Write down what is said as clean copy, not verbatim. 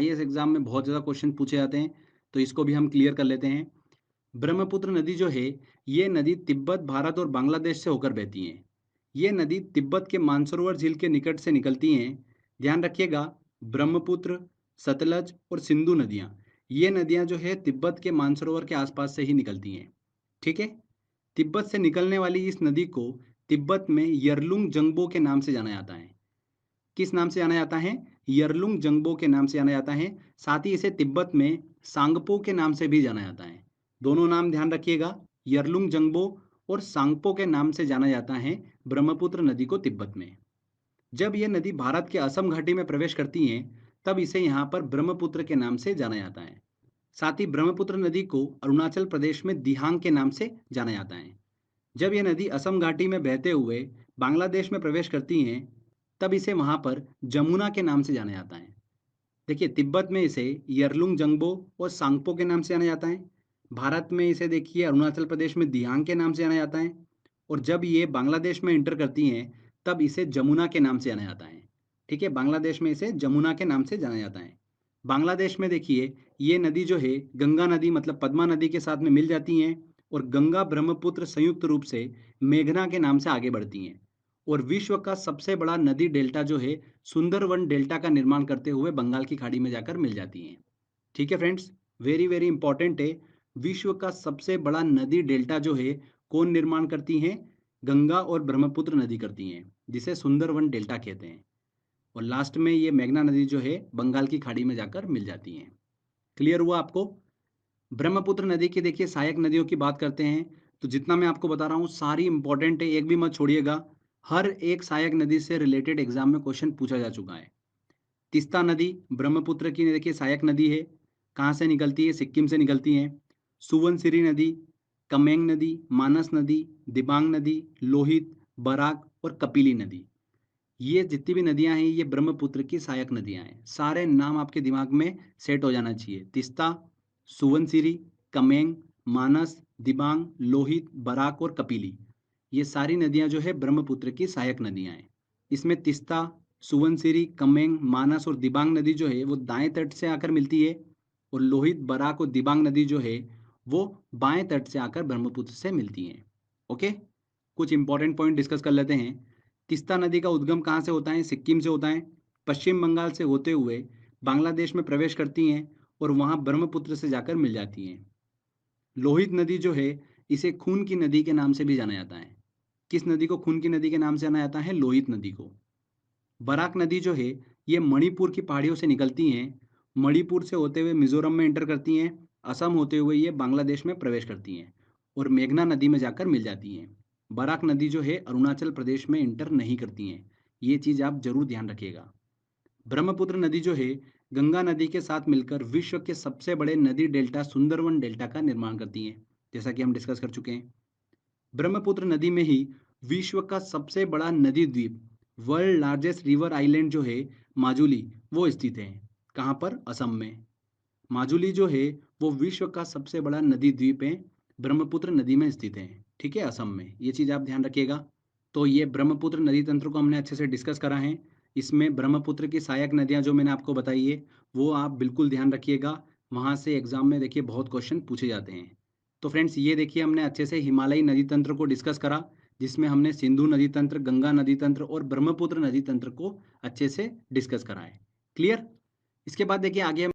IAS exam में बहुत ज़्यादा क्वेश्चन पूछे जाते हैं, तो इसको भी हम क्लियर कर लेते हैं। ब्रह्मपुत्र नदी जो है, ये नदी तिब्बत, भारत और बांग्लादेश से होकर बहती है। ये नदी तिब्बत के मानसरोवर झील के निकट से निकलती हैं। ध्यान रखिएगा, ब्रह्मपुत्र, सतलज और सिंधु नदियाँ, ये नदियाँ जो है तिब्बत के मानसरोवर के आसपास से ही निकलती हैं। ठीक है। तिब्बत से निकलने वाली इस नदी को तिब्बत में यरलुंग जंगबो के नाम से जाना जाता है। किस नाम से जाना जाता है? यरलुंग जंगबो के नाम से जाना जाता है। साथ ही इसे तिब्बत में सांगपो के नाम से भी जाना जाता है। दोनों नाम ध्यान रखिएगा, यरलुंग जंगबो और सांगपो के नाम से जाना जाता है ब्रह्मपुत्र नदी को तिब्बत में। जब यह नदी भारत के असम घाटी में प्रवेश करती है, तब इसे यहाँ पर ब्रह्मपुत्र के नाम से जाना जाता है। साथ ही ब्रह्मपुत्र नदी को अरुणाचल प्रदेश में दिहांग के नाम से जाना जाता है। जब यह नदी असम घाटी में बहते हुए बांग्लादेश में प्रवेश करती हैं, तब इसे वहाँ पर जमुना के नाम से जाना जाता है। देखिए, तिब्बत में इसे यरलुंग जंगबो और सांगपो के नाम से जाना जाता है। भारत में इसे देखिए अरुणाचल प्रदेश में दिहांग के नाम से जाना जाता है। और जब ये बांग्लादेश में इंटर करती हैं, तब इसे जमुना के नाम से जाना जाता है। ठीक है, बांग्लादेश में इसे जमुना के नाम से जाना जाता है। बांग्लादेश में देखिए, ये नदी जो है गंगा नदी मतलब पद्मा नदी के साथ में मिल जाती हैं और गंगा ब्रह्मपुत्र संयुक्त रूप से मेघना के नाम से आगे बढ़ती हैं। और विश्व का सबसे बड़ा नदी डेल्टा जो है सुंदरवन डेल्टा का निर्माण करते हुए बंगाल की खाड़ी में जाकर मिल जाती हैं। ठीक है फ्रेंड्स, वेरी वेरी इंपॉर्टेंट है। विश्व का सबसे बड़ा नदी डेल्टा जो है कौन निर्माण करती हैं? गंगा और ब्रह्मपुत्र नदी करती हैं, जिसे सुंदरवन डेल्टा कहते हैं। और लास्ट में ये मेघना नदी जो है बंगाल की खाड़ी में जाकर मिल जाती हैं। क्लियर हुआ आपको? ब्रह्मपुत्र नदी की देखिए सहायक नदियों की बात करते हैं, तो जितना मैं आपको बता रहा हूँ सारी इंपॉर्टेंट है, एक भी मत छोड़िएगा। हर एक सहायक नदी से रिलेटेड एग्जाम में क्वेश्चन पूछा जा चुका है। तीस्ता नदी ब्रह्मपुत्र की देखिए सहायक नदी है। कहाँ से निकलती है? सिक्किम से निकलती है। सुवनसिरी नदी, कमेंग नदी, मानस नदी, दिबांग नदी, लोहित, बराक और कपिली नदी, ये जितनी भी नदियां हैं ये ब्रह्मपुत्र की सहायक नदियां हैं। सारे नाम आपके दिमाग में सेट हो जाना चाहिए। तीस्ता, सुवनसिरी, कमेंग, मानस, दिबांग, लोहित, बराक और कपिली, ये सारी नदियां जो है ब्रह्मपुत्र की सहायक नदियां हैं। इसमें तीस्ता, सुवनसिरी, कमेंग, मानस और दिबांग नदी जो है वो दाएं तट से आकर मिलती है। और लोहित, बराक और दिबांग नदी जो है वो बाएं तट से आकर ब्रह्मपुत्र से मिलती हैं। ओके, कुछ इंपॉर्टेंट पॉइंट डिस्कस कर लेते हैं। तीस्ता नदी का उद्गम कहाँ से होता है? सिक्किम से होता है। पश्चिम बंगाल से होते हुए बांग्लादेश में प्रवेश करती हैं और वहाँ ब्रह्मपुत्र से जाकर मिल जाती हैं। लोहित नदी जो है इसे खून की नदी के नाम से भी जाना जाता है। किस नदी को खून की नदी के नाम से जाना जाता है? लोहित नदी को। बराक नदी जो है ये मणिपुर की पहाड़ियों से निकलती हैं। मणिपुर से होते हुए मिजोरम में एंटर करती हैं। असम होते हुए ये बांग्लादेश में प्रवेश करती हैं और मेघना नदी में जाकर मिल जाती हैं। बराक नदी जो है अरुणाचल प्रदेश में एंटर नहीं करती हैं। ये चीज़ आप जरूर ध्यान रखिएगा। ब्रह्मपुत्र नदी जो है गंगा नदी के साथ मिलकर विश्व के सबसे बड़े नदी डेल्टा सुंदरवन डेल्टा का निर्माण करती हैं, जैसा कि हम डिस्कस कर चुके हैं। ब्रह्मपुत्र नदी में ही विश्व का सबसे बड़ा नदी द्वीप, वर्ल्ड लार्जेस्ट रिवर आइलैंड जो है माजुली, वो स्थित है। कहाँ पर? असम में। माजुली जो है वो विश्व का सबसे बड़ा नदी द्वीप है, ब्रह्मपुत्र नदी में स्थित है। ठीक है, असम में। ये चीज़ आप ध्यान रखिएगा। तो ये ब्रह्मपुत्र नदी तंत्र को हमने अच्छे से डिस्कस करा है। इसमें ब्रह्मपुत्र की सहायक नदियाँ जो मैंने आपको बताई है वो आप बिल्कुल ध्यान रखिएगा। वहाँ से एग्जाम में देखिए बहुत क्वेश्चन पूछे जाते हैं। तो फ्रेंड्स, ये देखिए हमने अच्छे से हिमालयी नदी तंत्र को डिस्कस करा, जिसमें हमने सिंधु नदी तंत्र, गंगा नदी तंत्र और ब्रह्मपुत्र नदी तंत्र को अच्छे से डिस्कस करा है। क्लियर? इसके बाद देखिए आगे हम